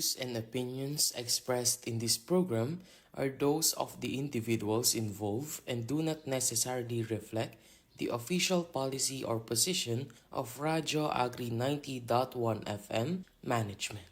views and opinions expressed in this program are those of the individuals involved and do not necessarily reflect the official policy or position of Radyo Agri 90.1 FM management.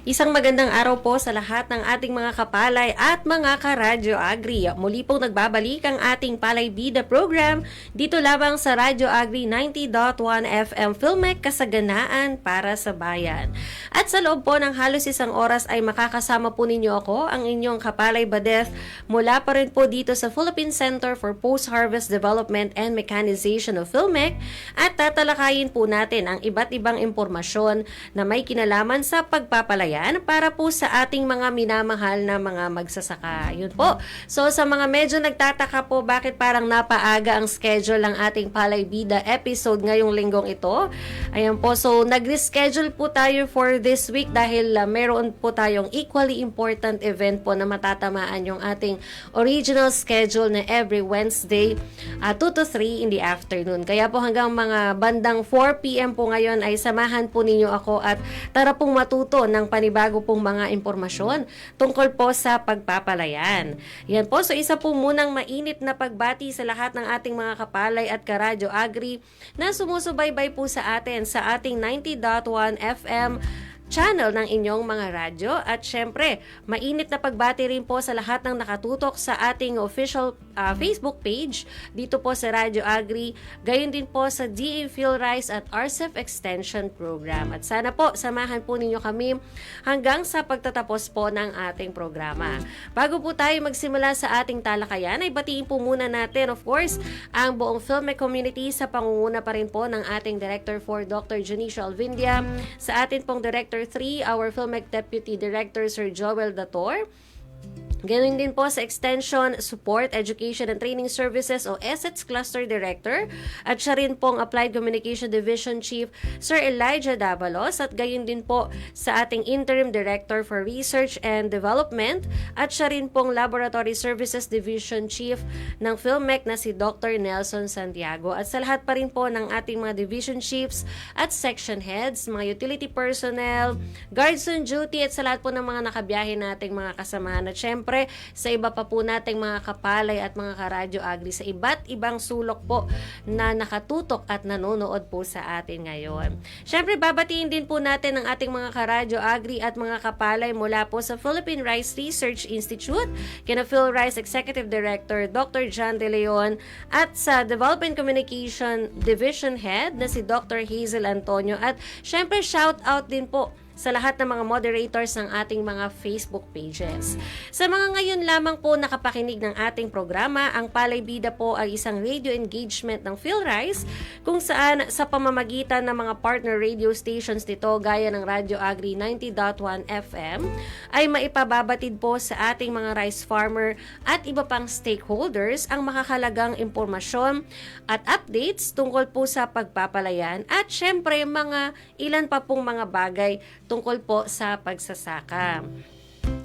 Isang magandang araw po sa lahat ng ating mga kapalay at mga karadyo agri. Muli pong nagbabalik ang ating Palay Bida program dito lamang sa Radyo Agri 90.1 FM Filmek, kasaganaan para sa bayan. At sa loob po ng halos isang oras ay makakasama po ninyo ako, ang inyong kapalay Badeth, mula pa rin po dito sa Philippine Center for Post-Harvest Development and Mechanization of Filmek, at tatalakayin po natin ang iba't ibang impormasyon na may kinalaman sa pagpapalaya para po sa ating mga minamahal na mga magsasaka. Yun po. So sa mga medyo nagtataka po bakit parang napaaga ang schedule ng ating Palay Bida episode ngayong linggong ito. Ayan po. So nag-reschedule po tayo for this week dahil meron po tayong equally important event po na matatamaan yung ating original schedule na every Wednesday 2 to 3 in the afternoon. Kaya po hanggang mga bandang 4 p.m. po ngayon ay samahan po ninyo ako at tara pong matuto ng bago pong mga impormasyon tungkol po sa pagpapalayan. Yan po, so isa po munang mainit na pagbati sa lahat ng ating mga kapalay at karadyo agri na sumusubaybay po sa atin sa ating 90.1 FM channel ng inyong mga radyo, at syempre mainit na pagbati rin po sa lahat ng nakatutok sa ating official Facebook page dito po sa Radyo Agri, gayon din po sa DA PhilRice at RCEP Extension Program. At sana po samahan po ninyo kami hanggang sa pagtatapos po ng ating programa. Bago po tayo magsimula sa ating talakayan ay batiin po muna natin of course ang buong Filmek community sa pangunguna pa rin po ng ating Director 4 Dr. Junicio Alvindia, sa atin pong Director 3, our Filmek Deputy Director Sir Joel Dator. Ganoon din po sa Extension, Support, Education and Training Services o ESETS Cluster Director, at siya rin pong Applied Communication Division Chief Sir Elijah Davalos, at gayon din po sa ating Interim Director for Research and Development, at siya rin pong Laboratory Services Division Chief ng Filmek na si Dr. Nelson Santiago, at sa lahat pa rin po ng ating mga Division Chiefs at Section Heads, mga Utility Personnel, Guards on Duty, at sa lahat po ng mga nakabiyahe nating mga kasamahan, at syempre sa iba pa po nating mga kapalay at mga karadyo agri sa iba't ibang sulok po na nakatutok at nanonood po sa atin ngayon. Siyempre, babatiin din po natin ang ating mga karadyo agri at mga kapalay mula po sa Philippine Rice Research Institute, kina PhilRice Executive Director Dr. John De Leon, at sa Development Communication Division Head na si Dr. Hazel Antonio, at siyempre shout out din po sa lahat ng mga moderators ng ating mga Facebook pages. Sa mga ngayon lamang po nakapakinig ng ating programa, ang Palay Bida po ay isang radio engagement ng PhilRice kung saan sa pamamagitan ng mga partner radio stations nito gaya ng Radyo Agri 90.1 FM ay maipababatid po sa ating mga rice farmer at iba pang stakeholders ang makakalagang impormasyon at updates tungkol po sa pagpapalayan, at syempre mga ilan pa pong mga bagay tungkol po sa pagsasaka.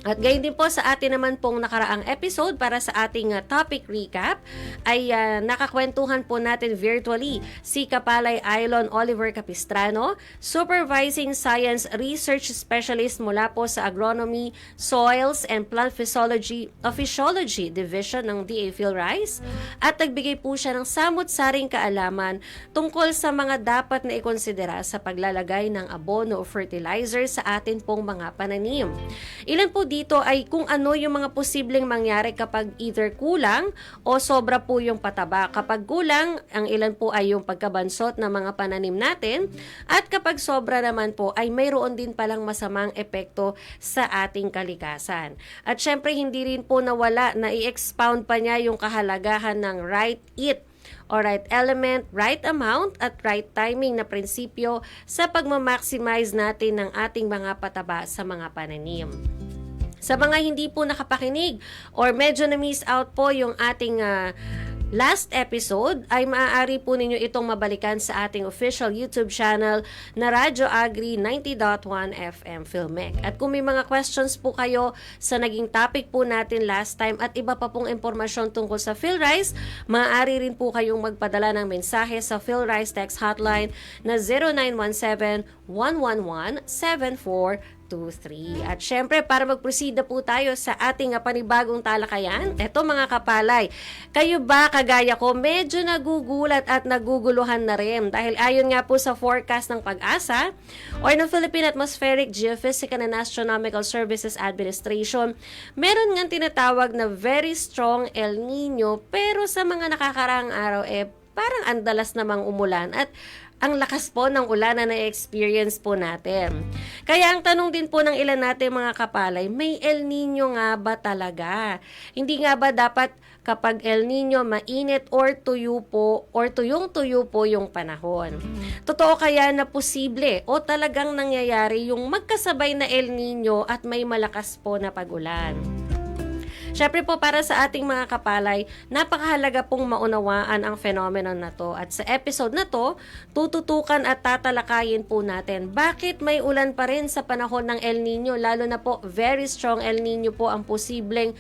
At gayon din po sa atin naman pong nakaraang episode para sa ating topic recap ay nakakwentuhan po natin virtually si Kapalay Aylon Oliver Capistrano, Supervising Science Research Specialist mula po sa Agronomy, Soils and Plant Physiology Division ng DA PhilRice, at nagbigay po siya ng samut-saring kaalaman tungkol sa mga dapat na ikonsidera sa paglalagay ng abono o fertilizer sa atin pong mga pananim. Ilan po dito ay kung ano yung mga posibleng mangyari kapag either kulang o sobra po yung pataba. Kapag kulang, ang ilan po ay yung pagkabansot ng mga pananim natin, at kapag sobra naman po ay mayroon din palang masamang epekto sa ating kalikasan. At syempre hindi rin po nawala na i-expound pa niya yung kahalagahan ng right eat o right element, right amount, at right timing na prinsipyo sa pagmamaximize natin ng ating mga pataba sa mga pananim. Sa mga hindi po nakapakinig or medyo na-miss out po yung ating last episode, ay maaari po ninyo itong mabalikan sa ating official YouTube channel na Radyo Agri 90.1 FM Filmec. At kung may mga questions po kayo sa naging topic po natin last time at iba pa pong impormasyon tungkol sa PhilRice, maaari rin po kayong magpadala ng mensahe sa PhilRice text hotline na 0917-111-7423. At syempre, para mag-proceed na po tayo sa ating panibagong talakayan, eto mga kapalay, kayo ba kagaya ko medyo nagugulat at naguguluhan na rin dahil ayon nga po sa forecast ng PAG-ASA or ng Philippine Atmospheric, Geophysical and Astronomical Services Administration, meron nga tinatawag na very strong El Nino, pero sa mga nakakaraang araw parang andalas namang umulan at ang lakas po ng ulan na na-experience po natin. Kaya ang tanong din po ng ilan natin mga kapalay, may El Nino nga ba talaga? Hindi nga ba dapat kapag El Nino mainit or tuyo po or tuyong-tuyo po yung panahon? Totoo kaya na posible o talagang nangyayari yung magkasabay na El Nino at may malakas po na pag-ulan? Syempre po, para sa ating mga kapalay, napakahalaga pong maunawaan ang phenomenon na to. At sa episode na to, tututukan at tatalakayin po natin bakit may ulan pa rin sa panahon ng El Nino, lalo na po very strong El Nino po ang posibleng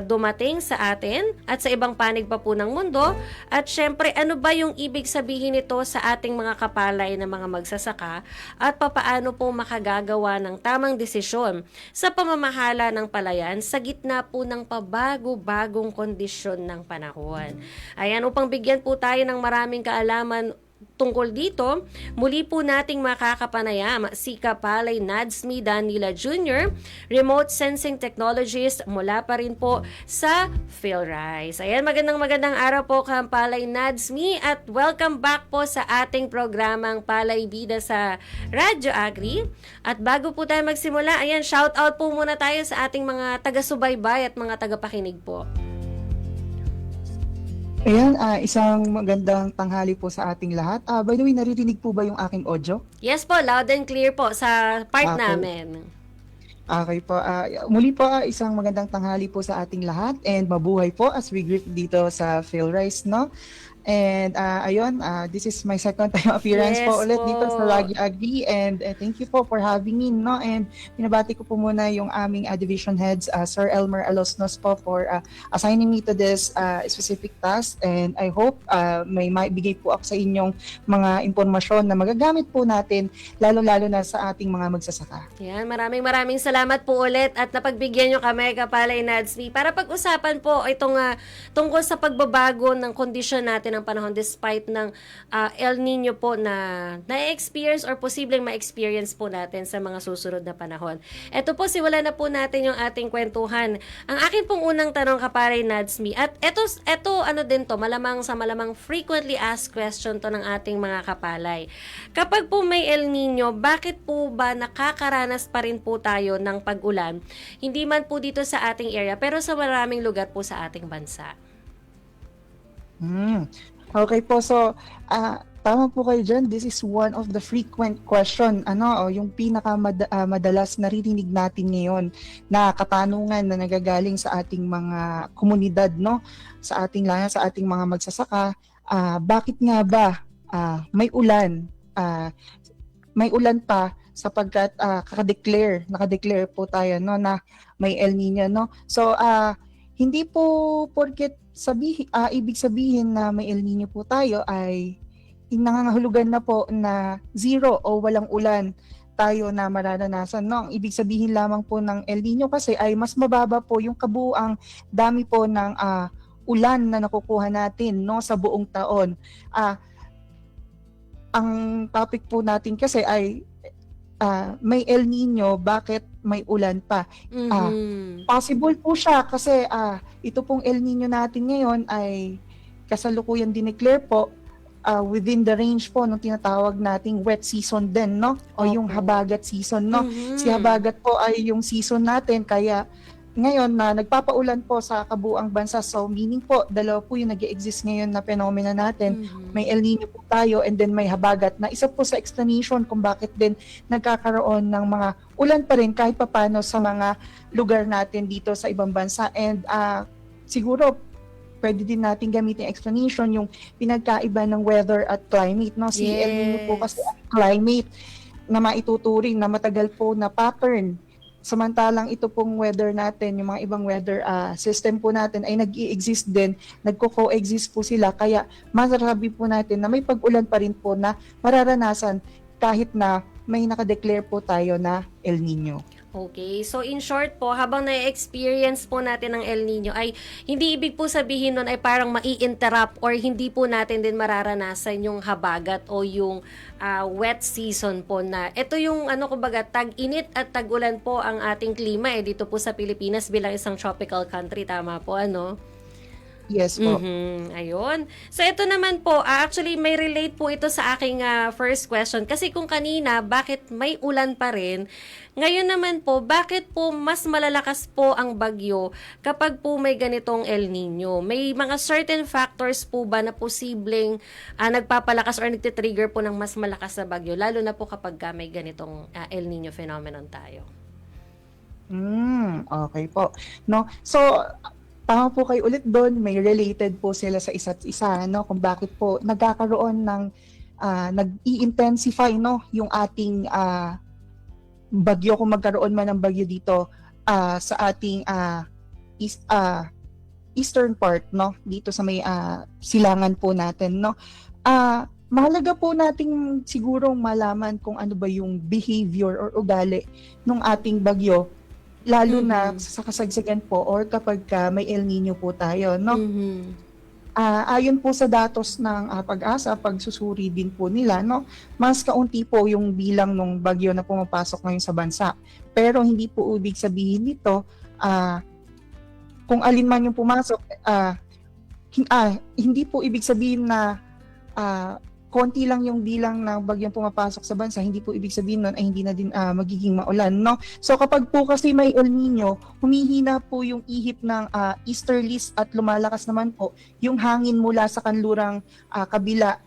dumating sa atin at sa ibang panig pa po ng mundo. At syempre, ano ba yung ibig sabihin nito sa ating mga kapalay na mga magsasaka at papaano po makagagawa ng tamang desisyon sa pamamahala ng palayan sa gitna po ng pabago-bagong kondisyon ng panahon. Ayan, upang bigyan po tayo ng maraming kaalaman tungkol dito, muli po nating makakapanayam si Kapalay Nadsmi Danila Jr., Remote Sensing Technologist mula pa rin po sa PhilRice. Ayan, magandang araw po Kapalay Nadsmi at welcome back po sa ating programang Palay Bida sa Radyo Agri. At bago po tayo magsimula, ayan, shout out po muna tayo sa ating mga taga-subaybay at mga taga-pakinig po. Ayan, isang magandang tanghali po sa ating lahat. By the way, naririnig po ba yung aking audio? Yes po, loud and clear po sa part Okay. namin. Okay po. Muli po, isang magandang tanghali po sa ating lahat and mabuhay po as we greet dito sa PhilRice, no? And ayun, this is my second time appearance Yes po ulit po. dito sa Radyo Agri and thank you po for having me, no? And pinabati ko po muna yung aming division heads, Sir Elmer Alosnos po for assigning me to this specific task and I hope may maibigay po ako sa inyong mga impormasyon na magagamit po natin lalo-lalo na sa ating mga magsasaka. Yan, maraming salamat po ulit at napagbigyan nyo kami, Kapalay Nadsmi, para pag-usapan po itong tungkol sa pagbabago ng kondisyon natin ng panahon despite ng El Nino po na na-experience or posibleng ma-experience po natin sa mga susunod na panahon. Ito po, siwala na po natin yung ating kwentuhan. Ang akin pong unang tanong, Kapalay Nadsmi, at ito ano din to, malamang frequently asked question to ng ating mga kapalay. Kapag po may El Nino, bakit po ba nakakaranas pa rin po tayo ng pag-ulan? Hindi man po dito sa ating area, pero sa maraming lugar po sa ating bansa. Okay po, so tama po kayo dyan. This is one of the frequent question, yung pinakamadalas naririnig natin ngayon na katanungan na nagagaling sa ating mga komunidad, no? Sa ating layan, sa ating mga magsasaka, bakit nga ba may ulan pa sapagkat nakadeclare po tayo, no, na may El Nino, no? So hindi po porket ibig sabihin na may El Nino po tayo ay nangangahulugan na po na zero o walang ulan tayo na mararanasan, no? Ang ibig sabihin lamang po ng El Nino kasi ay mas mababa po yung kabuuang dami po ng ulan na nakukuha natin, no, sa buong taon. Ang topic po natin kasi ay may El Nino, bakit may ulan pa? Possible po siya kasi ito pong El Nino natin ngayon ay kasalukuyan dineclare po within the range po ng tinatawag nating wet season din, no? O yung habagat season, no? Si habagat po ay yung season natin kaya ngayon na nagpapaulan po sa kabuuang bansa. So meaning po, dalawa po yung nag-exist ngayon na phenomena natin. May El Nino po tayo and then may habagat na isa po sa explanation kung bakit din nagkakaroon ng mga ulan pa rin kahit papano sa mga lugar natin dito sa ibang bansa. And siguro pwede din natin gamitin explanation yung pinagkaiba ng weather at climate, no? Si El Nino po kasi ang climate na maituturing na matagal po na pattern. Samantalang ito pong weather natin, yung mga ibang weather system po natin ay nag-i-exist din, nagko-coexist po sila. Kaya masasabi po natin na may pag-ulan pa rin po na mararanasan kahit na may nakadeclare po tayo na El Nino. Okay, so in short po, habang na-experience po natin ng El Nino ay hindi ibig po sabihin nun ay parang mai-interrupt or hindi po natin din mararanasan yung habagat o yung wet season po na ito yung kumbaga tag-init at tag-ulan po ang ating klima dito po sa Pilipinas bilang isang tropical country, tama po Yes po. Ayun. So, ito naman po, actually, may relate po ito sa aking first question. Kasi kung kanina, bakit may ulan pa rin? Ngayon naman po, bakit po mas malalakas po ang bagyo kapag po may ganitong El Nino? May mga certain factors po ba na posibleng nagpapalakas or nagtitrigger po ng mas malakas na bagyo? Lalo na po kapag may ganitong El Nino phenomenon tayo. Okay po. No? So, tama po kayo ulit doon, may related po sila sa isa't isa, no? Kung bakit po nagkakaroon ng nag-i-intensify, no, yung ating bagyo, kung magkaroon man ng bagyo dito sa ating eastern part, no, dito sa may silangan po natin, no. Mahalaga po nating sigurong malaman kung ano ba yung behavior or ugali ng ating bagyo, lalo na sa kasagsagan po or kapag may El Nino po tayo, no? Ayon po sa datos ng Pag-asa, pagsusuri din po nila, no? Mas kaunti po yung bilang ng bagyo na pumapasok ngayon sa bansa. Pero hindi po ibig sabihin nito kung alin man yung pumasok, hindi po ibig sabihin na konti lang yung bilang ng bagyong pumapasok sa bansa, hindi po ibig sabihin nun ay hindi na din magiging maulan, no? So kapag po kasi may El Nino, humihina po yung ihip ng easterlies at lumalakas naman po yung hangin mula sa kanlurang kabila.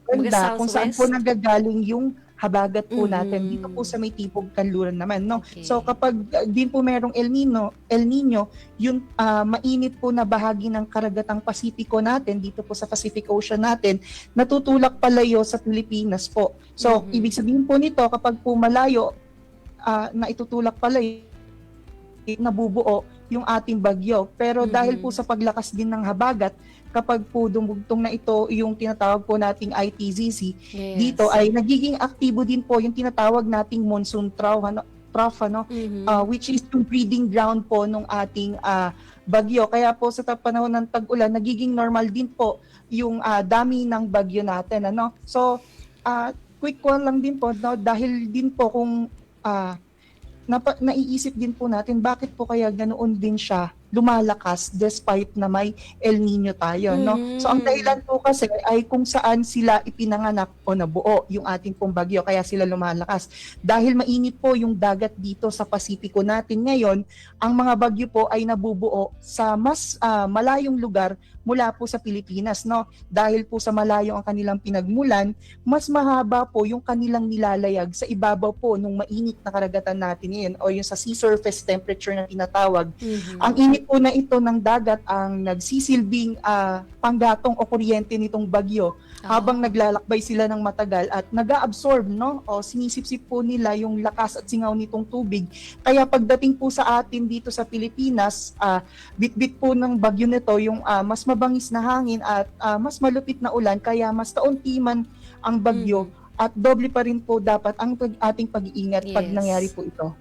Banda, kung saan po nanggagaling yung habagat po natin dito po sa may tipog kanluran naman, no? Okay. So kapag din po merong El Nino, yung mainit po na bahagi ng karagatang Pasipiko natin dito po sa Pacific Ocean natin, natutulak palayo sa Pilipinas po. So ibig sabihin po nito, kapag po malayo na itutulak palayo, nabubuo yung ating bagyo. Pero dahil po sa paglakas din ng habagat, kapag po dumugtong na ito yung tinatawag po nating ITZC, dito ay nagiging aktibo din po yung tinatawag nating monsoon trough, which is yung breeding ground po ng ating bagyo. Kaya po sa panahon ng tag-ulan, nagiging normal din po yung dami ng bagyo natin. So, quick one lang din po, no? Dahil din po kung naiisip din po natin bakit po kaya ganoon din siya lumalakas despite na may El Nino tayo, no? So ang dahilan po kasi ay kung saan sila ipinanganak o nabuo yung ating pong bagyo, kaya sila lumalakas. Dahil mainit po yung dagat dito sa Pasipiko natin ngayon, ang mga bagyo po ay nabubuo sa mas malayong lugar mula po sa Pilipinas, no? Dahil po sa malayo ang kanilang pinagmulan, mas mahaba po yung kanilang nilalayag sa ibabaw po nung mainit na karagatan natin ngayon o yung sa sea surface temperature na tinatawag. Ang init po na ito ng dagat ang nagsisilbing panggatong o kuryente nitong bagyo habang naglalakbay sila ng matagal at nag-absorb, no? O sinisipsip po nila yung lakas at singaw nitong tubig. Kaya pagdating po sa atin dito sa Pilipinas, bit-bit po ng bagyo nito yung mas mabangis na hangin at mas malupit na ulan, kaya mas kaunti man ang bagyo at doble pa rin po dapat ang ating pag-iingat pag nangyari po ito.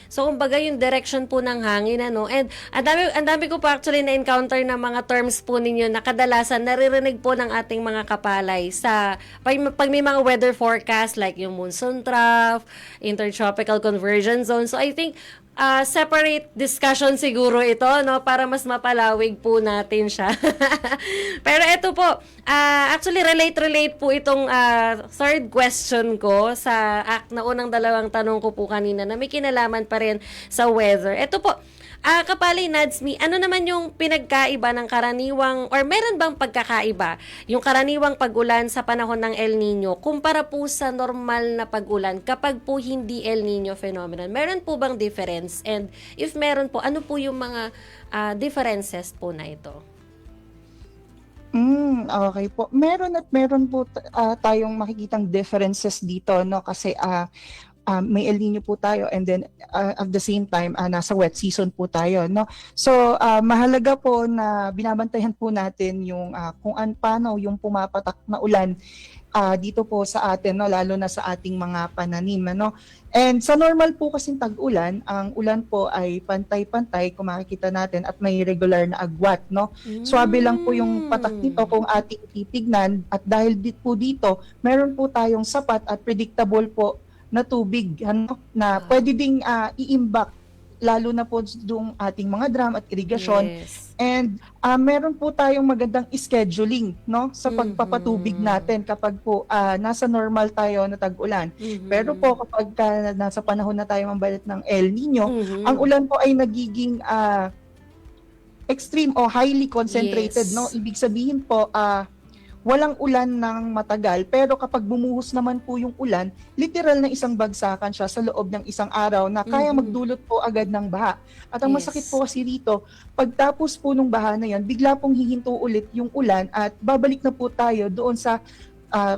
So, kumbaga yung direction po ng hangin, and ang dami ko po actually na-encounter na mga terms po ninyo na kadalasan naririnig po ng ating mga kapalay sa pag may mga weather forecast like yung monsoon trough, intertropical convergence zone. So, I think separate discussion siguro ito, no, para mas mapalawig po natin siya. Pero ito po, actually relate po itong third question ko sa naunang dalawang tanong ko po kanina na may kinalaman pa rin sa weather. Ito po, Kapalay Nadsmi, ano naman yung pinagkaiba ng karaniwang or meron bang pagkakaiba yung karaniwang pag-ulan sa panahon ng El Nino kumpara po sa normal na pag-ulan kapag po hindi El Nino phenomenon? Meron po bang difference? And if meron po, ano po yung mga differences po na ito? Okay po. Meron po tayong makikitang differences dito, no? Kasi may El Nino po tayo, and then at the same time nasa wet season po tayo, no? So mahalaga po na binabantayan po natin yung kung paano yung pumapatak na ulan dito po sa atin, no, lalo na sa ating mga pananim, ano. And sa normal po kasing tag-ulan, ang ulan po ay pantay-pantay kung makikita natin at may regular na agwat, no. Swabe lang po yung patak nito kung ating titignan, at dahil po dito, meron po tayong sapat at predictable po na tubig, ano, na pwede ding iimbak lalo na po doong ating mga drum at irigasyon. Yes. And meron po tayong magandang scheduling, no, sa pagpapatubig natin kapag po nasa normal tayo na tag-ulan. Pero po kapag nasa panahon na tayo mambalit ng El Nino, ang ulan po ay nagiging extreme o highly concentrated, Yes. no. Ibig sabihin po walang ulan ng matagal, pero kapag bumuhos naman po yung ulan, literal na isang bagsakan siya sa loob ng isang araw na kaya magdulot po agad ng baha. At ang Yes. masakit po kasi rito, pagtapos po nung baha na yan, bigla pong hihinto ulit yung ulan at babalik na po tayo doon sa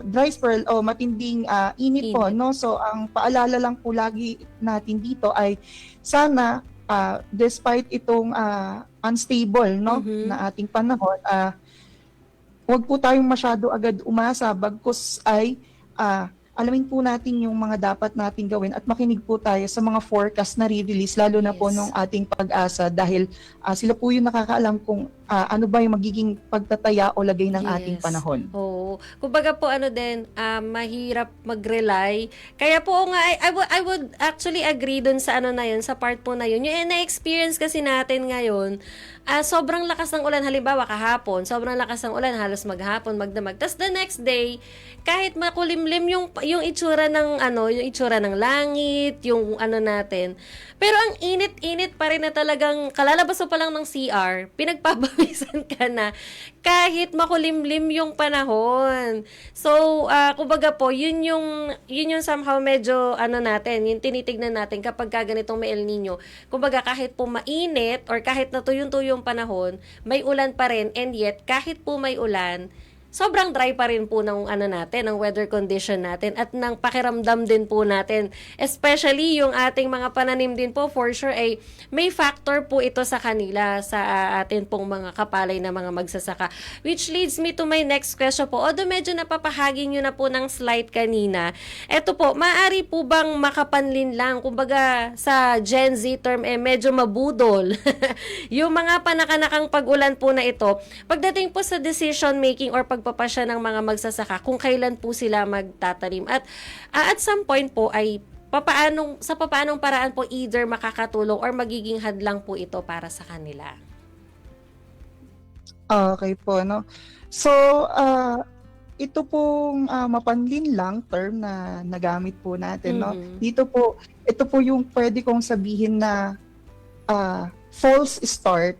dry spell o matinding init po, no? So ang paalala lang po lagi natin dito ay sana despite itong unstable, no, na ating panahon, huwag po tayong masyado agad umasa, bagkus ay alamin po natin yung mga dapat natin gawin at makinig po tayo sa mga forecast na re-release, lalo na po Yes. nung ating Pag-asa, dahil sila po yung nakakaalam kung ano ba yung magiging pagtataya o lagay ng ating Yes. panahon. Oo. Kumbaga po mahirap mag-rely. Kaya po nga, I would actually agree dun sa na yun, sa part po na yun. Yung na-experience kasi natin ngayon, sobrang lakas ng ulan. Halimbawa, kahapon, sobrang lakas ng ulan, halos maghapon, magdamag. Tapos the next day, kahit makulimlim yung itsura ng yung itsura ng langit, yung natin. Pero ang init-init pa rin na talagang kalalabas mo pa lang ng CR, pinagpapawisan ka na kahit makulimlim yung panahon. So, kumbaga po, yun yung somehow medyo natin, yung tinitignan natin kapag ganitong may El Nino. Kumbaga kahit po mainit or kahit natuyong-tuyong panahon, may ulan pa rin, and yet kahit po may ulan, sobrang dry pa rin po ng natin, ng weather condition natin at ng pakiramdam din po natin. Especially yung ating mga pananim din po, for sure ay may factor po ito sa kanila, sa atin pong mga kapalay na mga magsasaka. Which leads me to my next question po. Although medyo napapahagi nyo na po ng slide kanina, eto po, maaari po bang makapanlin lang, kumbaga sa Gen Z term medyo mabudol yung mga panakanakang pag-ulan po na ito, pagdating po sa decision making or pagpapasya ng mga magsasaka kung kailan po sila magtatanim. At some point po ay sa papaanong paraan po either makakatulong or magiging hadlang po ito para sa kanila. Okay po, no. So, ito pong mapanlin lang term na nagamit po natin, no. Ito po yung pwede kong sabihin na false start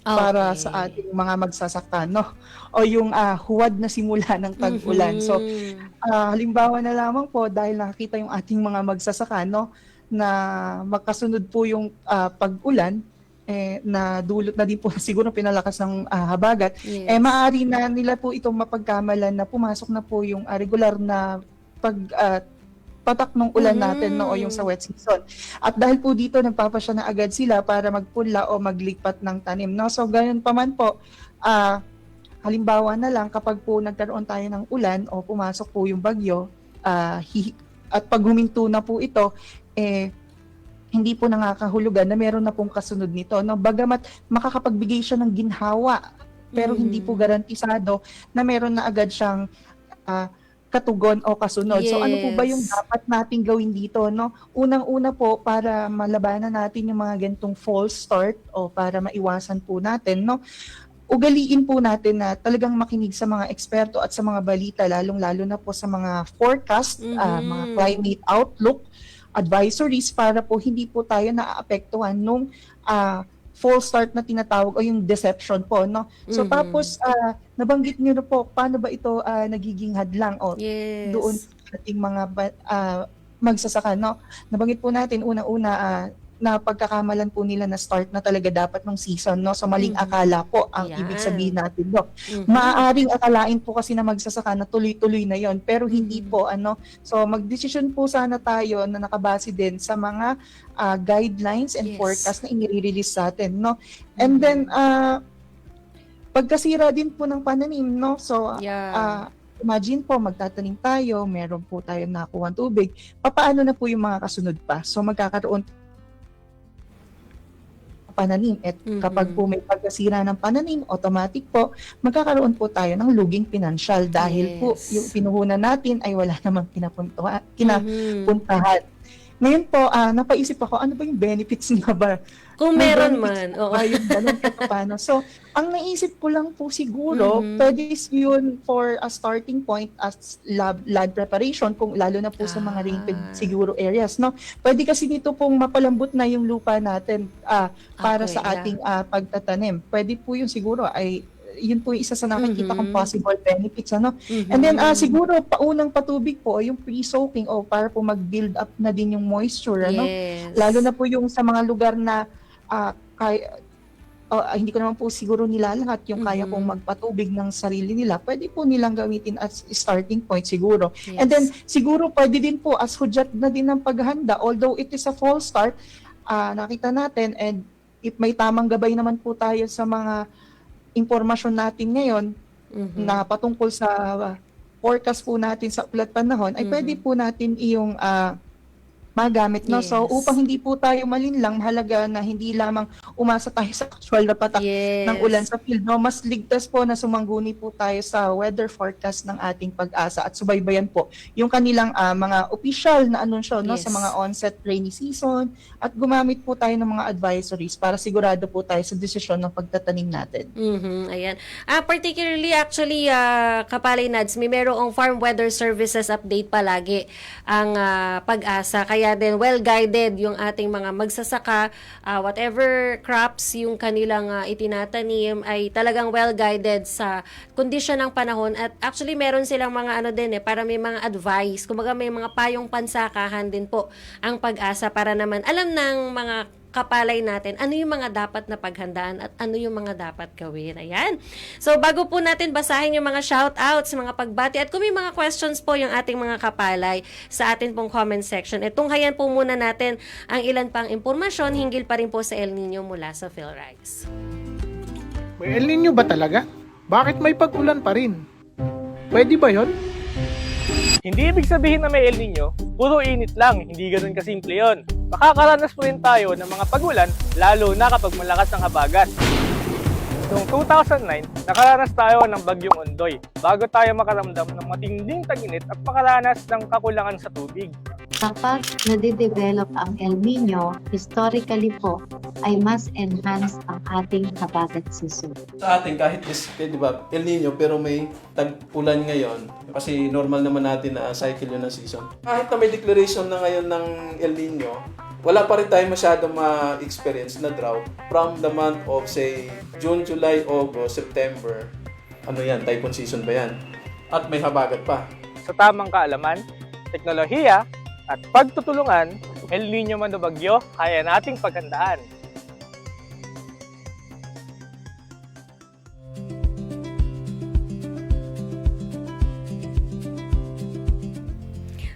para sa ating mga magsasaka, no? O yung huwad na simula ng tag-ulan. So, halimbawa na lamang po, dahil nakakita yung ating mga magsasaka, no, na magkasunod po yung pag-ulan, na dulot na din po siguro pinalakas ng habagat, Yes. maaari na nila po itong mapagkamalan na pumasok na po yung regular na patak ng ulan natin, no, o yung sa wet season. At dahil po dito, nagpapasya na agad sila para magpunla o maglipat ng tanim, no? So, ganun pa man po, halimbawa na lang, kapag po nagkaroon tayo ng ulan o pumasok po yung bagyo, at pag huminto na po ito, hindi po nakakahulugan na meron na pong kasunod nito, no? Bagamat makakapagbigay siya ng ginhawa, pero hindi po garantisado na meron na agad siyang katugon o kasunod. So ano po ba yung Yes. dapat nating gawin dito, no? Unang-una po, para malabanan natin yung mga gantong false start o para maiwasan po natin, no? Ugaliin po natin na talagang makinig sa mga eksperto at sa mga balita, lalong-lalo na po sa mga forecast, mga climate outlook, advisories, para po hindi po tayo naaapektuhan nung false start na tinatawag o yung deception po, no? So tapos nabanggit niyo na po paano ba ito nagiging hadlang o Yes. doon sa ating mga magsasaka, no? Nabanggit po natin unang-una na pagkakamalan po nila na start na talaga dapat ng season, no? So maling akala po ang Yan. ibig sabihin natin, no? Maaaring akalain po kasi na magsasaka na tuloy-tuloy na yon, pero hindi po, ano. So magdesisyon po sana tayo na nakabase din sa mga guidelines and Yes. forecast na inire-release sa atin, no? And then pagkasira din po ng pananim, no? So Yeah. imagine po, magtatanim tayo, meron po tayong nakuha tubig, papaano na po yung mga kasunod pa? So magkakaroon pananim at kapag po may pagkasira ng pananim, automatic po magkakaroon po tayo ng luging pinansyal dahil po Yes. yung pinuhunan natin ay wala namang kinapuntahan. Ngayon po, napaisip ako, ano ba yung benefits nga ba? Kung May meron benefits man. Oo. ba yung ganun kahit paano? So, ang naisip ko lang po siguro, pwede yun for a starting point as land preparation, kung lalo na po sa mga rain-fed siguro areas, no? Pwede kasi dito pong mapalambot na yung lupa natin para Okay, sa ating pagtatanim. Pwede po yun siguro ay yun po yung isa sa nakikita kong possible benefits, ano? And then siguro paunang patubig po yung pre-soaking o para po mag-build up na din yung moisture, ano? Yes. Lalo na po yung sa mga lugar na hindi ko naman po siguro nilalahat yung kaya pong magpatubig ng sarili nila, pwede po nilang gamitin as starting point siguro. Yes. And then siguro pwede din po as hudyat na din ng paghanda, although it is a false start, nakita natin, and if may tamang gabay naman po tayo sa mga impormasyon natin ngayon na patungkol sa forecast po natin sa ulat panahon, ay pwede po natin iyong magamit, no? Yes. So upang hindi po tayo malinlang, mahalaga na hindi lamang umasa tayo sa actual na patak Yes. ng ulan sa field, no? Mas ligtas po na sumangguni po tayo sa weather forecast ng ating Pag-asa at subaybayan po yung kanilang mga official na anunsyo, no? Yes. Sa mga onset rainy season, at gumamit po tayo ng mga advisories para sigurado po tayo sa desisyon ng pagtatanim natin. Ayan. Particularly actually, Kapalay Nads, may merong Farm Weather Services update palagi ang Pag-asa. Kaya din well-guided yung ating mga magsasaka, whatever crops yung kanilang itinatanim ay talagang well-guided sa kondisyon ng panahon. At actually meron silang mga ano din para may mga advice. Kumbaga may mga payong pansakahan din po ang Pag-asa para naman alam ng mga kapalay natin, ano yung mga dapat na paghandaan at ano yung mga dapat gawin. Ayan. So, bago po natin basahin yung mga shoutouts, mga pagbati, at kung may mga questions po yung ating mga kapalay sa atin pong comment section, tunghayan po muna natin ang ilan pang impormasyon hinggil pa rin po sa El Nino mula sa PhilRice. May El Nino ba talaga? Bakit may pag-ulan pa rin? Pwede ba yon? Hindi ibig sabihin na may El Nino, puro init lang, hindi ganoon kasimple yon. Makakaranas po rin tayo ng mga pag-ulan, lalo na kapag malakas ang habagat. Noong 2009, nakaranas tayo ng bagyong Ondoy bago tayo makaramdam ng matinding tag-init at makaranas ng kakulangan sa tubig. Kapag nade-develop ang El Nino, historically po, ay mas enhance ang ating habagat season. Sa atin, kahit di ba, El Nino, pero may tag-ulan ngayon, kasi normal naman natin na cycle yun ng season. Kahit na may declaration na ngayon ng El Nino, wala pa rin tayo masyadong ma-experience na drought from the month of, say, June, July, August, September. Ano yan? Typhoon season ba yan? At may habagat pa. Sa tamang kaalaman, teknolohiya, at pagtutulungan, El Nino man o bagyo, kaya nating paghandaan.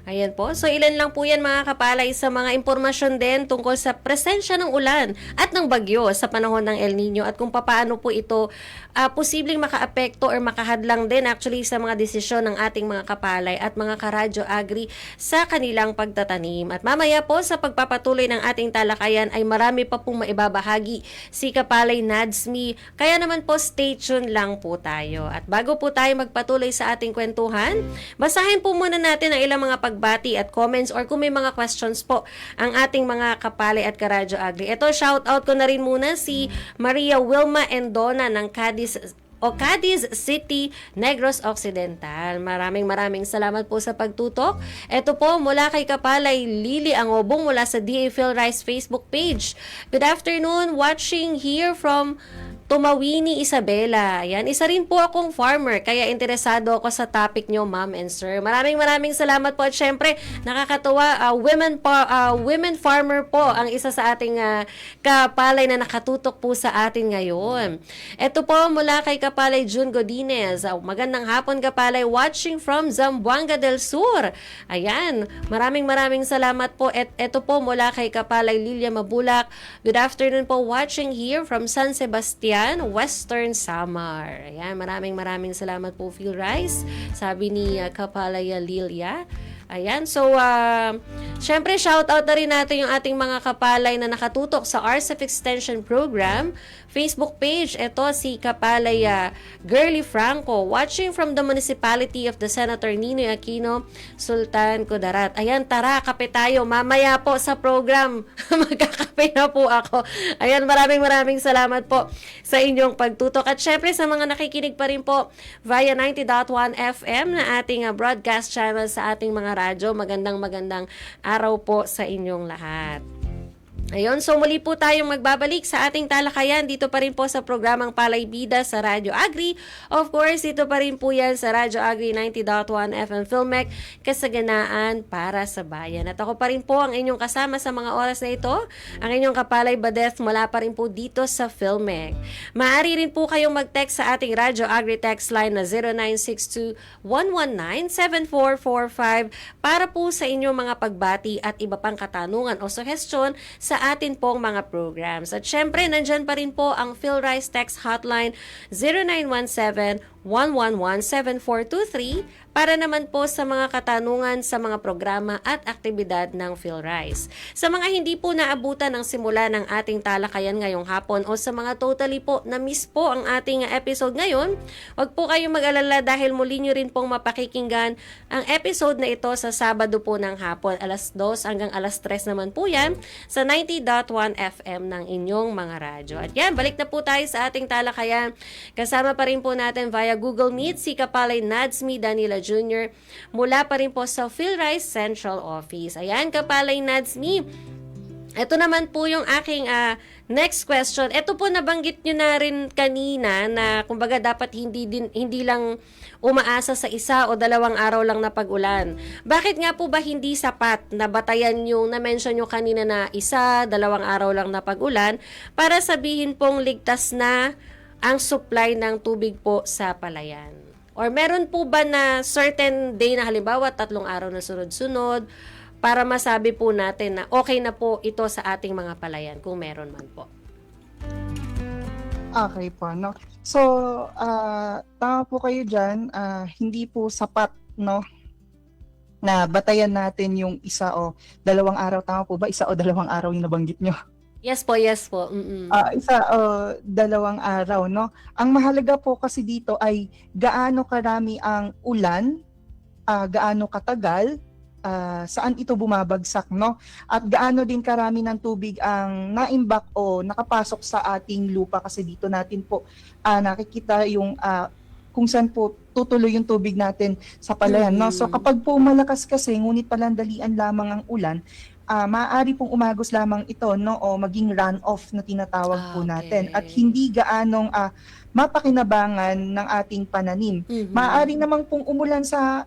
Ayan po. So, ilan lang po yan mga kapalay sa mga impormasyon din tungkol sa presensya ng ulan at ng bagyo sa panahon ng El Nino at kung paano po ito posibleng makaapekto or makahadlang din actually sa mga desisyon ng ating mga kapalay at mga karadyo agri sa kanilang pagtatanim. At mamaya po sa pagpapatuloy ng ating talakayan ay marami pa pong maibabahagi si Kapalay Nadsmi. Kaya naman po stay tuned lang po tayo. At bago po tayo magpatuloy sa ating kwentuhan, basahin po muna natin ang ilang mga pagbati at comments or kung may mga questions po ang ating mga kapalay at karadyo agri. Ito, shout out ko na rin muna si Maria Wilma Endona ng Cadiz o Cadiz City, Negros Occidental. Maraming salamat po sa pagtutok. Ito po mula kay Kapalay Lily Angobong mula sa DA PhilRice Facebook page. Good afternoon, watching here from Tumawini, Isabela. Yan, isa rin po akong farmer, kaya interesado ako sa topic nyo, ma'am and sir. Maraming salamat po at syempre, nakakatuwa, women farmer po ang isa sa ating kapalay na nakatutok po sa atin ngayon. Ito po mula kay Kapalay June Godinez. Magandang hapon, Kapalay, watching from Zamboanga del Sur. Ayan, maraming salamat po. Ito po mula kay Kapalay Lilia Mabulak. Good afternoon po, watching here from San Sebastian, Western Samar. Ayan, maraming salamat po, PhilRice. Sabi ni Kapalaya Lilia. Ayan, so syempre shoutout na rin natin yung ating mga kapalay na nakatutok sa RCEP Extension Program Facebook page. Ito si Kapalay Girly Franco, watching from the municipality of the Senator Ninoy Aquino, Sultan Kudarat. Ayan, tara, kape tayo. Mamaya po sa program, magkakape na po ako. Ayan, maraming salamat po sa inyong pagtutok. At syempre sa mga nakikinig pa rin po via 90.1 FM na ating broadcast channel sa ating mga radyo. Magandang araw po sa inyong lahat. Ayun, so muli po tayong magbabalik sa ating talakayan dito pa rin po sa programang Palay Bida sa Radyo Agri. Of course, dito pa rin po yan sa Radyo Agri 90.1 FM Filmec, kasaganaan para sa bayan. At ako pa rin po ang inyong kasama sa mga oras na ito, ang inyong kapalay Badeth mula pa rin po dito sa Filmec. Maaari rin po kayong mag-text sa ating Radyo Agri text line na 0962-119-7445 para po sa inyong mga pagbati at iba pang katanungan o suggestion sa atin pong mga programs. At syempre, nandyan pa rin po ang PhilRice Text Hotline 0917-111-7423 para naman po sa mga katanungan sa mga programa at aktibidad ng PhilRice. Sa mga hindi po naabutan ng simula ng ating talakayan ngayong hapon o sa mga totally po na-miss po ang ating episode ngayon, wag po kayong mag-alala dahil muli nyo rin pong mapakikinggan ang episode na ito sa Sabado po ng hapon, alas 2 hanggang alas 3 naman po yan sa 90.1 FM ng inyong mga radyo. At yan, balik na po tayo sa ating talakayan. Kasama pa rin po natin via Google Meet si Kapalay Nadsmi Danila Jr. mula pa rin po sa PhilRice Central Office. Ayan, Kapalay Nadsmi. Ito naman po yung aking next question. Ito po nabanggit nyo na rin kanina na kumbaga dapat hindi lang umaasa sa isa o 2 araw lang na pag-ulan. Bakit nga po ba hindi sapat na batayan yung na-mention nyo kanina na 1, 2 araw lang na pag-ulan para sabihin pong ligtas na ang supply ng tubig po sa palayan? Or meron po ba na certain day na halimbawa 3 araw na sunod-sunod para masabi po natin na okay na po ito sa ating mga palayan kung meron man po? Okay po, no? So, tama po kayo dyan, hindi po sapat, no, na batayan natin yung 1 o 2 araw. Tama po ba? 1 o 2 araw yung nabanggit nyo? Yes po. 1 o 2 araw, no? Ang mahalaga po kasi dito ay gaano karami ang ulan, gaano katagal, saan ito bumabagsak, no? At gaano din karami ng tubig ang naimbak o nakapasok sa ating lupa, kasi dito natin po nakikita yung kung saan po tutuloy yung tubig natin sa palayan, no? So kapag po malakas kasi ngunit palandalian lamang ang ulan, maaari pong umagos lamang ito, no, o maging runoff na tinatawag po natin, at hindi gaanong mapakinabangan ng ating pananim. Maaari namang pong umulan sa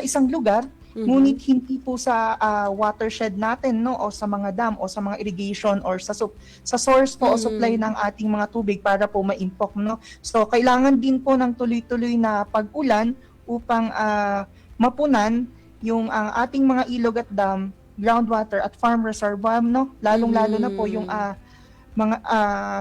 isang lugar, ngunit hindi po sa watershed natin, no, o sa mga dam o sa mga irrigation or sa source po o supply ng ating mga tubig para po maimpok, no. So kailangan din po ng tuloy-tuloy na pag-ulan upang mapunan yung ating mga ilog at dam, groundwater at farm reservoir, no, lalong-lalo na po yung mga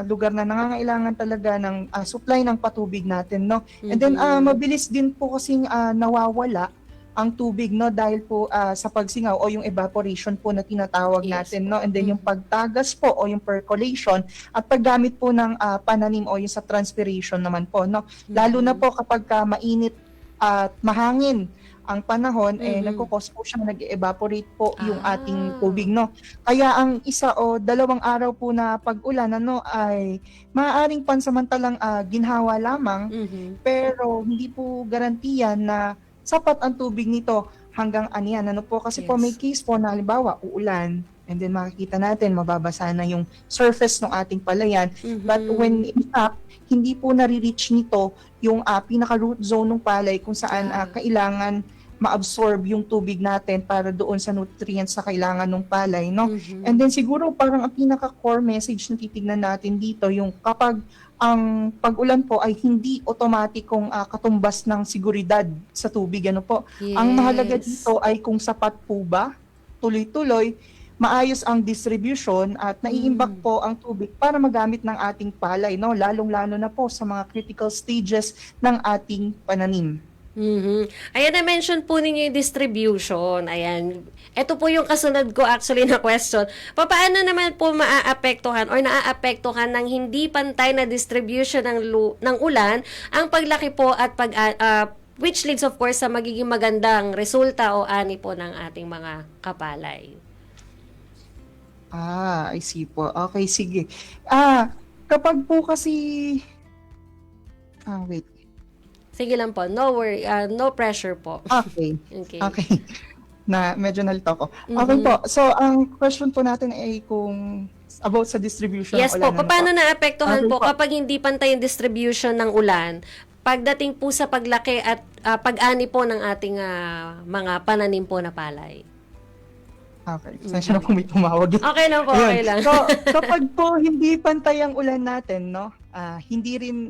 lugar na nangangailangan talaga ng supply ng patubig natin, no. And then mabilis din po kasing nawawala ang tubig, no, dahil po sa pagsingaw o yung evaporation po na tinatawag natin, no. And then yung pagtagas po o yung percolation at paggamit po ng pananim o yung sa transpiration naman po, no. Lalo na po kapag mainit at mahangin ang panahon, nagko-cause po siya, nag-evaporate po yung ating tubig, no? Kaya ang isa o 2 araw po na pag-ulan, ay maaaring pansamantalang ginhawa lamang, pero hindi po garantiyan na sapat ang tubig nito hanggang aniyan. Kasi po may case po na halimbawa uulan, and then makikita natin mababasa na yung surface ng ating palayan. But when in fact, hindi po nare-reach nito yung pinaka-root zone ng palay kung saan kailangan ma-absorb yung tubig natin para doon sa nutrients na kailangan ng palay, no? And then siguro parang ang pinaka-core message na titignan natin dito, yung kapag ang pag-ulan po ay hindi otomatikong katumbas ng seguridad sa tubig, Yes. Ang mahalaga dito ay kung sapat po ba, tuloy-tuloy, maayos ang distribution at naiimbak po ang tubig para magamit ng ating palay, no? Lalong-lalo na po sa mga critical stages ng ating pananim. Ayan, na-mention po ninyo yung distribution. Ayan. Ito po yung kasunod ko actually na question. Paano naman po maaapektuhan or naaapektuhan ng hindi pantay na distribution ng ulan ang paglaki po at which leads of course sa magiging magandang resulta o ani po ng ating mga kapalay? I see po. Okay, sige. Kapag po kasi... wait. Sige lang po. No worry. No pressure po. Okay. Okay. Okay. Medyo nalito ko. Okay po. So, ang question po natin ay kung about sa distribution Yes ng po. ulan. Paano naapektuhan Okay po po. kapag hindi pantay yung distribution ng ulan pagdating po sa paglaki at pag-ani po ng ating mga pananim po na palay? Okay. Sensya na po may tumawag. Okay lang po. Ayun. Okay lang. So, kapag po hindi pantay ang ulan natin, hindi rin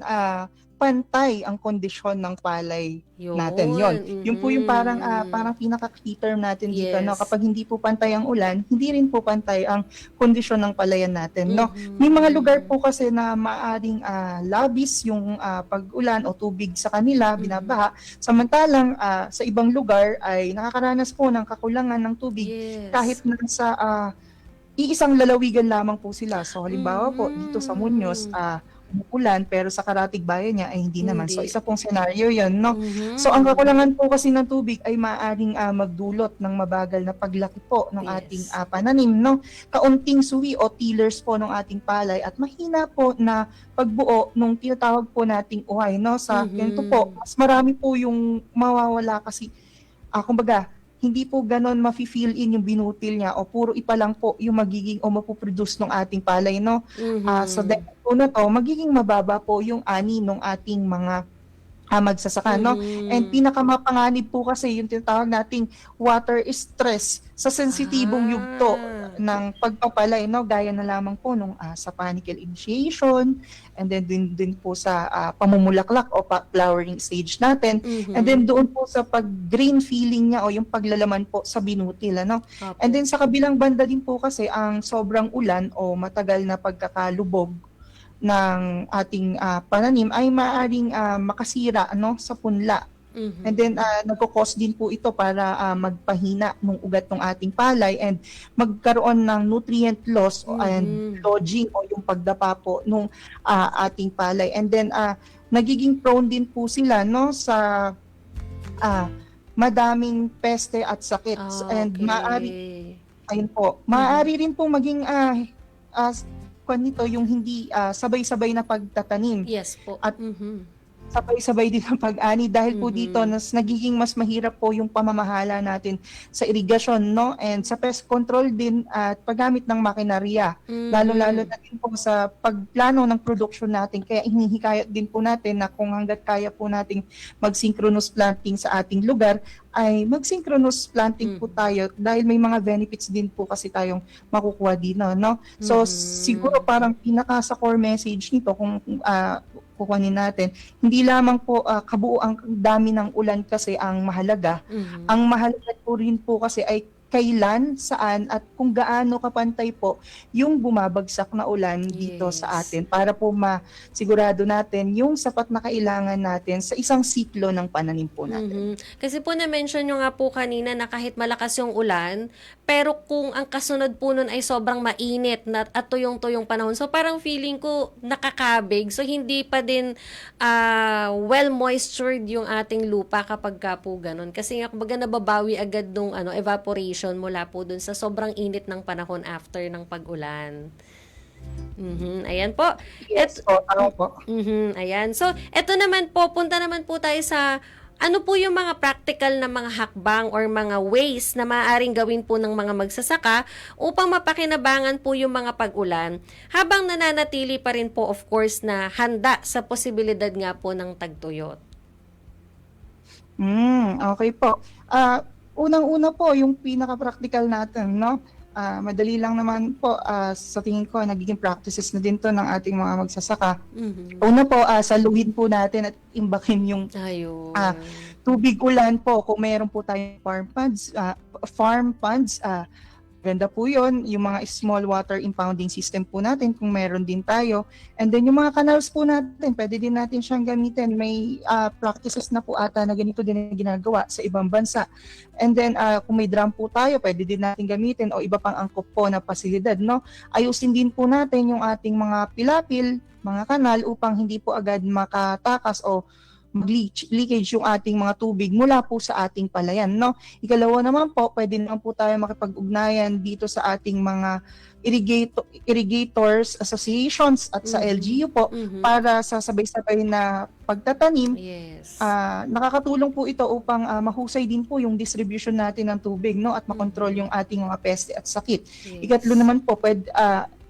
pantay ang kondisyon ng palay natin. Yung po yung parang pinaka-key term natin dito, Yes. Kapag hindi po pantay ang ulan, hindi rin po pantay ang kondisyon ng palayan natin, May mga lugar po kasi na maaring labis yung pag-ulan o tubig sa kanila, binabaha. Samantalang sa ibang lugar ay nakakaranas po ng kakulangan ng tubig Yes. kahit nasa iisang lalawigan lamang po sila. So halimbawa po dito sa Muñoz, umuulan pero sa karatig bayan niya ay hindi naman. So isa pong scenario 'yon, So ang kakulangan po kasi ng tubig ay maaaring magdulot ng mabagal na paglaki po ng ating pananim, Kaunting suwi o tillers po ng ating palay at mahina po na pagbuo nung tinatawag po nating uhay, Sa ganito po, mas marami po yung mawawala kasi kumbaga hindi po ganon mafi-fill in yung binutil niya o puro ipa lang po yung magiging o mapuproduce ng ating palay, So dahil po na to, magiging mababa po yung ani ng ating mga magsasaka, And pinakamapanganib po kasi yung tinatawag nating water stress sa sensitibong yugto ng pagpapalay, Gaya na lamang po nung sa panicle initiation, and then din po sa pamumulaklak o flowering stage natin, and then doon po sa pag-green feeling niya o yung paglalaman po sa binutil, And then sa kabilang banda din po kasi ang sobrang ulan o matagal na pagkakalubog ng ating pananim ay maaaring makasira sa punla. And then nagko-cause din po ito para magpahina ng ugat ng ating palay and magkaroon ng nutrient loss and lodging o yung pagdapa po ng ating palay. And then nagiging prone din po sila sa madaming peste at sakit. And maaari rin po maging nito yung hindi sabay-sabay na pagtatanim. Yes po. At sabay-sabay din ang pag-ani dahil po dito nagiging mas mahirap po yung pamamahala natin sa irigasyon, And sa pest control din at paggamit ng makinarya. Lalo-lalo na din po sa pagplano ng production natin. Kaya hinihikayat din po natin na kung hanggat kaya po nating mag-synchronous planting sa ating lugar, ay mag-synchronous planting po tayo dahil may mga benefits din po kasi tayong makukuha dito, So siguro parang pinaka sa core message nito kung kukunin natin, hindi lamang po kabuuang dami ng ulan kasi ang mahalaga. Ang mahalaga po rin po kasi ay kailan, saan, at kung gaano kapantay po yung bumabagsak na ulan dito sa Yes. atin para po masigurado natin yung sapat na kailangan natin sa isang siklo ng pananim po natin. Kasi po na-mention nyo nga po kanina na kahit malakas yung ulan, pero kung ang kasunod po nun ay sobrang mainit at tuyong-tuyong panahon, so parang feeling ko nakakabig. So hindi pa din well moistured yung ating lupa kapag ka po ganun. Kasi nga kumbaga nababawi agad nung evaporation mula po dun sa sobrang init ng panahon after ng pag-ulan. Ayan po. Yes po, tama po. Ayan. So, eto naman po, punta naman po tayo sa ano po yung mga practical na mga hakbang or mga ways na maaaring gawin po ng mga magsasaka upang mapakinabangan po yung mga pag-ulan habang nananatili pa rin po of course na handa sa posibilidad nga po ng tagtuyot. Okay po. Unang-una po, yung pinaka-practical natin, no? Madali lang naman po, sa tingin ko, nagiging practices na din to ng ating mga magsasaka. Una po, saluhin po natin at imbakin yung Ayun. tubig ulan po. Kung meron po tayong farm ponds, ganda po yun. Yung mga small water impounding system po natin, kung meron din tayo. And then yung mga canals po natin, pwede din natin siyang gamitin. May practices na po ata na ganito din na ginagawa sa ibang bansa. And then kung may drum po tayo, pwede din natin gamitin o iba pang angkop po na pasilidad. No? Ayusin din po natin yung ating mga pilapil, mga kanal upang hindi po agad makatakas o leakage yung ating mga tubig mula po sa ating palayan, no? Ikalawa naman po, pwede naman po tayo makipag-ugnayan dito sa ating mga irrigators associations at sa LGU po para sa sabay-sabay na pagtatanim. Yes. Nakakatulong po ito upang mahusay din po yung distribution natin ng tubig, no? At makontrol yung ating mga peste at sakit. Yes. Ikatlo naman po,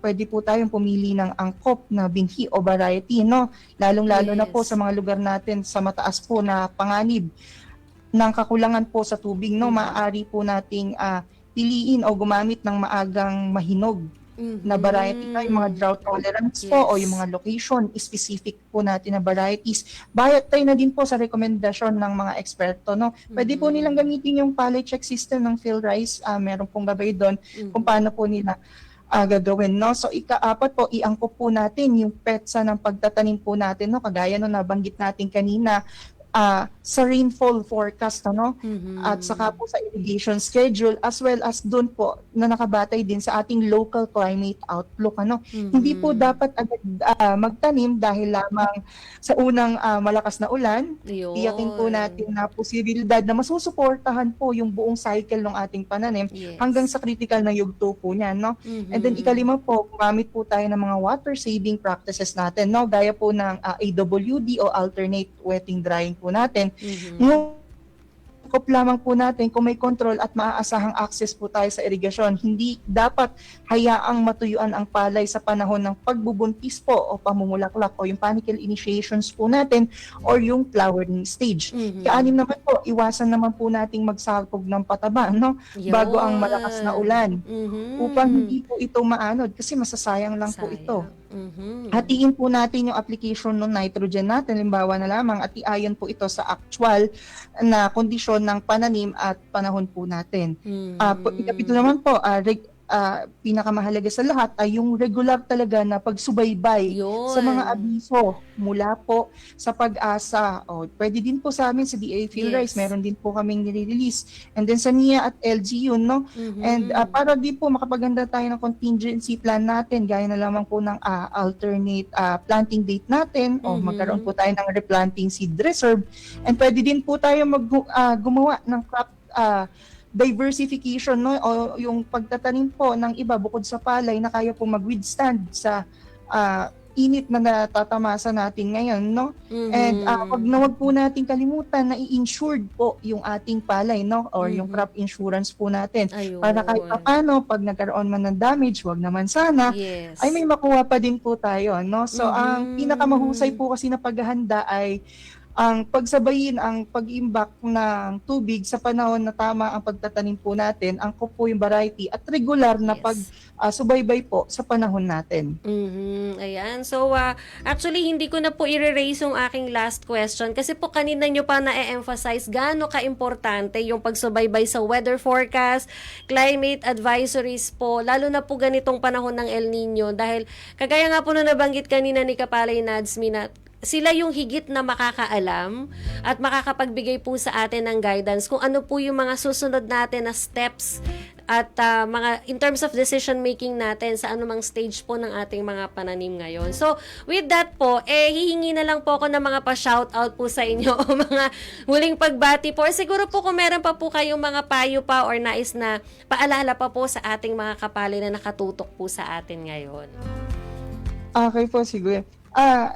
pwede po tayong pumili ng angkop na binhi o variety, no? Lalong-lalo na po Yes. sa mga lugar natin sa mataas po na panganib ng kakulangan po sa tubig, no? Maaari po nating piliin o gumamit ng maagang mahinog na variety na yung mga drought tolerance po o Yes. yung mga location specific po natin na varieties. Bayat tayo na din po sa rekomendasyon ng mga eksperto, no? Pwede po nilang gamitin yung pallet check system ng PhilRice. Meron pong gabay doon kung paano po nila gagawin, no? So ika-apat po, iangkop po natin yung petsa ng pagtatanim po natin, no? Kagaya no nabanggit natin kanina, sa rainfall forecast, no? At saka po sa irrigation schedule as well as doon po na nakabatay din sa ating local climate outlook, ano? Hindi po dapat agad magtanim dahil lamang sa unang malakas na ulan. Yun. Tiyakin po natin na posibilidad na masusuportahan po yung buong cycle ng ating pananim Yes. hanggang sa critical na yugto po niyan, no? And then ikalima po, gumamit po tayo ng mga water saving practices natin, no? Gaya po ng AWD o alternate wetting drying po natin. Yung angkop lamang po natin kung may control at maaasahang access po tayo sa irigasyon. Hindi dapat hayaang matuyuan ang palay sa panahon ng pagbubuntis po o pamumulaklak o yung panicle initiations po natin or yung flowering stage. Kaanim naman po, iwasan naman po nating magsabog ng pataba, no? Bago ang malakas na ulan upang hindi po ito maanod kasi masasayang lang po ito. Hatiin po natin yung application ng nitrogen natin, limbawa na lamang, at iayon po ito sa actual na kondisyon ng pananim at panahon po natin. Ikapito naman po, pinakamahalaga sa lahat ay yung regular talaga na pagsubaybay Yun. sa mga abiso mula po sa Pag-asa. Pwede din po sa amin sa DA PhilRice, Yes. meron din po kaming nire-release. And then sa NIA at LGU, no? And para di po makapaganda tayo ng contingency plan natin, gaya na lamang po ng alternate planting date natin o magkaroon po tayo ng replanting seed reserve. And pwede din po tayo gumawa ng crop diversification, no? O yung pagtatanim po ng iba bukod sa palay na kaya po mag-withstand sa init na natatamasa natin ngayon, no? And wag po natin kalimutan na i-insured po yung ating palay, no? Or yung crop insurance po natin. Ayun. Para kahit paano, pag nagkaroon man ng damage, wag naman sana, Yes. ay may makuha pa din po tayo, no? So ang pinakamahusay po kasi na paghahanda ay ang pagsabayin ang pag-imbak ng tubig sa panahon na tama ang pagtatanim po natin, angkop po yung variety at regular na subaybay po sa panahon natin. Ayan. So, actually, hindi ko na po i-raise yung aking last question kasi po kanina nyo pa na-emphasize gaano ka-importante yung pagsubaybay sa weather forecast, climate advisories po, lalo na po ganitong panahon ng El Nino dahil kagaya nga po na nabanggit kanina ni Kapalay Nadsmi na sila yung higit na makakaalam at makakapagbigay po sa atin ng guidance kung ano po yung mga susunod natin na steps at mga in terms of decision making natin sa anumang stage po ng ating mga pananim ngayon. So, with that po, hihingi na lang po ako ng mga pa-shoutout po sa inyo o mga huling pagbati po. Siguro po kung meron pa po kayong mga payo pa or nais na paalala pa po sa ating mga kapali na nakatutok po sa atin ngayon. Okay po, siguro.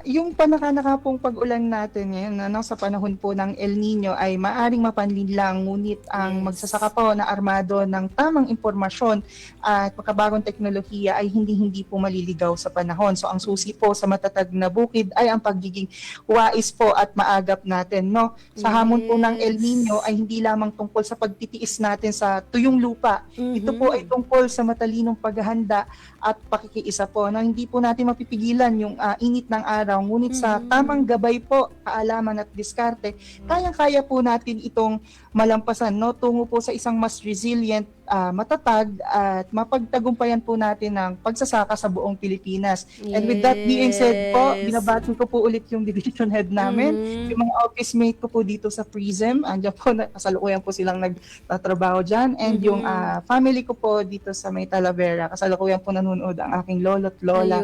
Yung panaka pong pag-ulan natin ngayon sa panahon po ng El Nino ay maaring mapanlin lang, ngunit ang magsasaka po na armado ng tamang impormasyon at makabagong teknolohiya ay hindi po maliligaw sa panahon. So ang susi po sa matatag na bukid ay ang pagiging wais po at maagap natin. No? Sa hamon po ng El Nino ay hindi lamang tungkol sa pagtitiis natin sa tuyong lupa. Ito po ay tungkol sa matalinong paghahanda at pakikiisa po. No? Hindi po natin mapipigilan yung init ng araw, ngunit sa tamang gabay po, kaalaman at diskarte, kayang-kaya po natin itong malampasan, no? Tungo po sa isang mas resilient, matatag at mapagtagumpayan po natin ng pagsasaka sa buong Pilipinas. And with that being said po, binabati ko po ulit yung division head namin, yung mga office mate ko po dito sa PRISM, andiyan po, kasalukuyan po silang nagtatrabaho dyan, and yung family ko po dito sa May Talavera, kasalukuyan po nanonood ang aking lolo't lola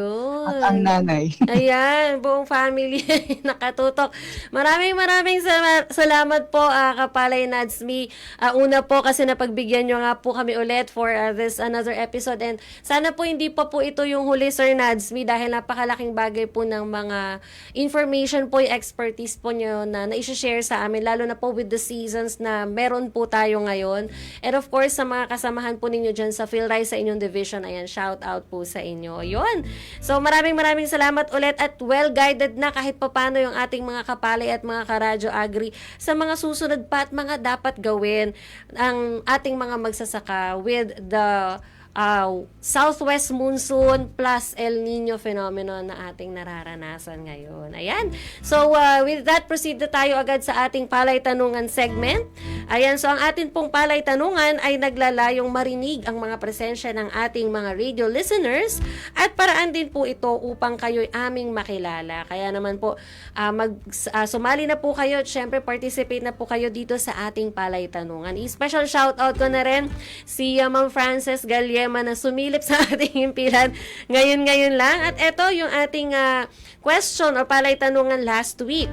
at ang nanay. Ayan, buong family nakatutok. Maraming salamat po, Kapalay Nadsmi. Una po kasi napagbigyan nyo nga po kami ulit for this another episode, and sana po hindi pa po ito yung huli, Sir Nadsmi, dahil napakalaking bagay po ng mga information po, yung expertise po nyo na i-share sa amin, lalo na po with the seasons na meron po tayo ngayon. And of course, sa mga kasamahan po ninyo dyan sa PhilRise sa inyong division, ayan, shout out po sa inyo. Yun. So maraming salamat ulit at well-guided na kahit papano yung ating mga kapalay at mga karadyo agri sa mga susunod pa at mga dapat gawin ang ating mga magsasaka with the southwest monsoon plus El Nino phenomenon na ating nararanasan ngayon. Ayan. So, with that, proceed na tayo agad sa ating Palay Tanungan segment. Ayan. So, ang ating pong Palay Tanungan ay naglalayong marinig ang mga presensya ng ating mga radio listeners at paraan din po ito upang kayo'y aming makilala. Kaya naman po, sumali na po kayo at syempre participate na po kayo dito sa ating Palay Tanungan. I-special shoutout ko na rin si Ma'am Frances Galia na sumilip sa ating himpilan ngayon lang. At ito yung ating question o palay tanungan last week.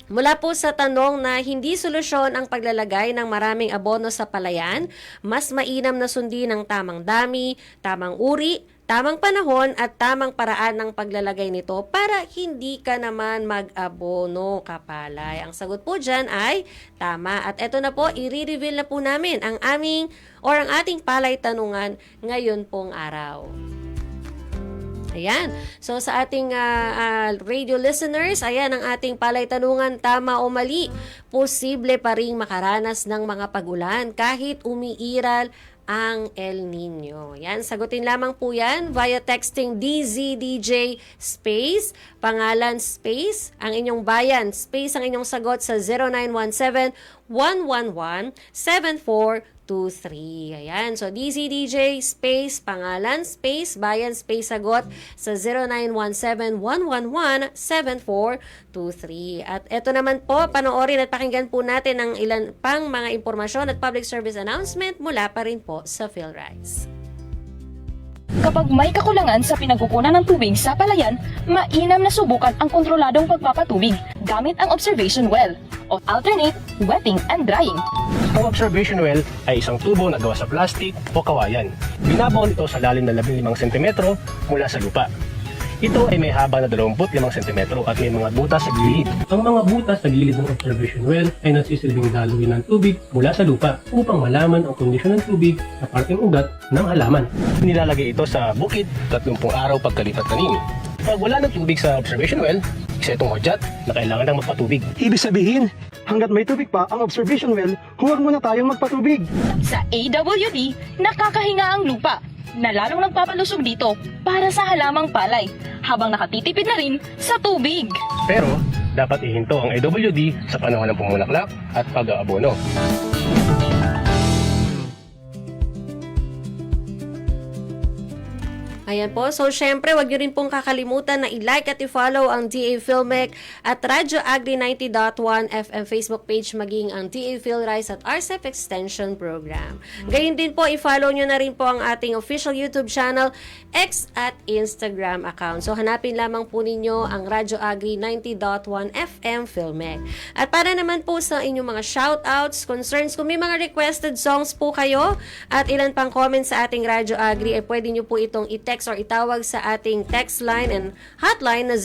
Mula po sa tanong na hindi solusyon ang paglalagay ng maraming abono sa palayan, mas mainam na sundin ang tamang dami, tamang uri, tamang panahon at tamang paraan ng paglalagay nito para hindi ka naman mag-abono, kapalay. Ang sagot po dyan ay tama. At eto na po, i-reveal na po namin ang ating palay tanungan ngayon pong araw. Ayan. So sa ating radio listeners, ayan ang ating palay tanungan, tama o mali. Posible pa ring makaranas ng mga pag-ulan kahit umiiral ang El Nino. Yan, sagutin lamang po yan via texting DZDJ space, pangalan space, ang inyong bayan, space ang inyong sagot sa 0917-111-7423. Ayan, so DZDJ space, pangalan space, bayan space, sagot sa 0917-111-7423. At eto naman po, panoorin at pakinggan po natin ang ilan pang mga impormasyon at public service announcement mula pa rin po sa PhilRise. Kapag may kakulangan sa pinagkukunan ng tubig sa palayan, mainam na subukan ang kontroladong pagpapatubig gamit ang observation well o alternate wetting and drying. Ang observation well ay isang tubo na gawa sa plastic o kawayan. Binabaon ito sa lalim na 15 cm mula sa lupa. Ito ay may haba na 25 cm at may mga butas sa gilid. Ang mga butas sa gilid ng observation well ay nagsisilbing daluyan ng tubig mula sa lupa upang malaman ang kondisyon ng tubig sa parteng ugat ng halaman. Nilalagay ito sa bukid 30 araw pagkalipat tanim. Pag wala ng tubig sa observation well, setong hudyat na kailangan ng magpatubig. Ibig sabihin, hanggat may tubig pa ang observation well, huwag muna tayong magpatubig. Sa AWD, nakakahinga ang lupa na lalong nagpapalusog dito para sa halamang palay habang nakatitipid na rin sa tubig. Pero, dapat ihinto ang AWD sa panahon ng pumulaklak at pag-aabono. Ayan po. So, syempre, wag nyo rin pong kakalimutan na i-like at i-follow ang DA Filmec at Radyo Agri 90.1 FM Facebook page, maging ang DA Philrise at RCEP Extension Program. Gayun din po, i-follow nyo na rin po ang ating official YouTube channel, X at Instagram account. So, hanapin lamang po ninyo ang Radyo Agri 90.1 FM Filmec. At para naman po sa inyong mga shoutouts, concerns, kung may mga requested songs po kayo at ilan pang comments sa ating Radyo Agri, ay pwede nyo po itong i-text or itawag sa ating text line and hotline na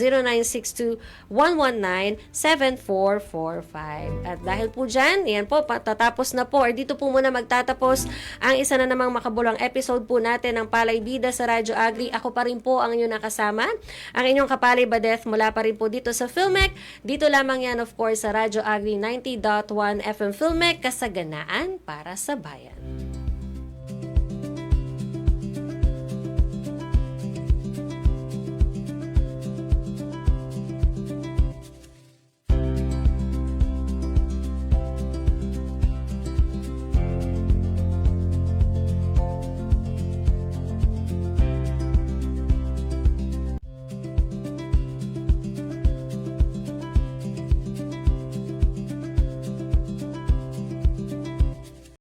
0962-119-7445. At dahil po dyan, yan po, tatapos na po, or dito po muna magtatapos ang isa na namang makabulang episode po natin ng Palay Bida sa Radyo Agri. Ako pa rin po ang inyong nakasama, ang inyong Kapalay Badeth mula pa rin po dito sa Filmec. Dito lamang yan, of course, sa Radyo Agri 90.1 FM Filmec, kasaganaan para sa bayan.